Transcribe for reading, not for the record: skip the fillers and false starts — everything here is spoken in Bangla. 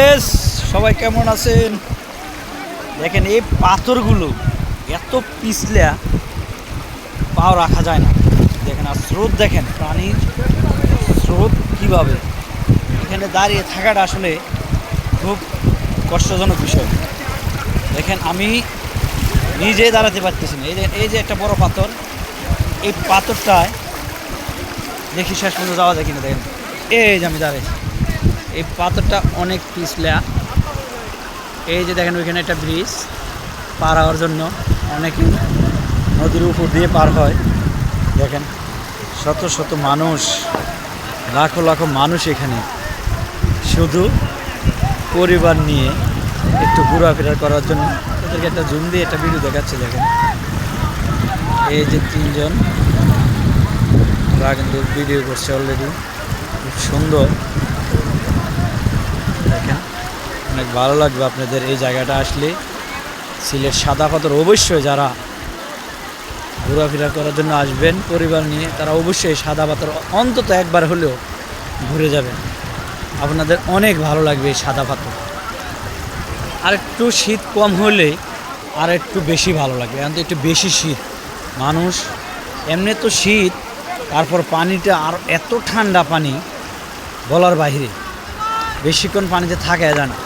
এস সবাই কেমন আছেন? দেখেন এই পাথরগুলো এত পিছলা, পাও রাখা যায় না। দেখেন আর স্রোত দেখেন, পানির স্রোত কীভাবে, এখানে দাঁড়িয়ে থাকাটা আসলে খুব কষ্টজনক বিষয়। দেখেন আমি নিজে দাঁড়াতে পারতেছি না। এই যে একটা বড় পাথর, এই পাথরটায় দেখি শেষ পর্যন্ত যাওয়া যায় কিনা। দেখেন এই যে আমি দাঁড়াইছি, এই পাথরটা অনেক পিছলা। এই যে দেখেন ওইখানে একটা ব্রিজ, পার হওয়ার জন্য অনেকেই নদীর উপর দিয়ে পার হয়। দেখেন শত শত মানুষ, লাখো লাখো মানুষ এখানে শুধু পরিবার নিয়ে একটু ঘোরাফেরা করার জন্য। তাদেরকে একটা জুম দিয়ে একটা ভিডিও দেখাচ্ছে। দেখেন এই যে তিনজন, ওরা কিন্তু ভিডিও করছে অলরেডি, খুব সুন্দর। দেখেন অনেক ভালো লাগবে আপনাদের এই জায়গাটা আসলে। সিলেট সাদা পাথর অবশ্যই যারা ঘোরাফেরা করার জন্য আসবেন পরিবার নিয়ে, তারা অবশ্যই সাদা পাথর অন্তত একবার হলেও ঘুরে যাবেন। আপনাদের অনেক ভালো লাগবে এই সাদা পাথর। আর একটু শীত কম হলে আর একটু বেশি ভালো লাগবে। এখন তো একটু বেশি শীত, মানুষ এমনি তো শীত, তারপর পানিটা আর এত ঠান্ডা পানি বলার বাইরে, বেশিক্ষণ পানিতে থাকা যায় না।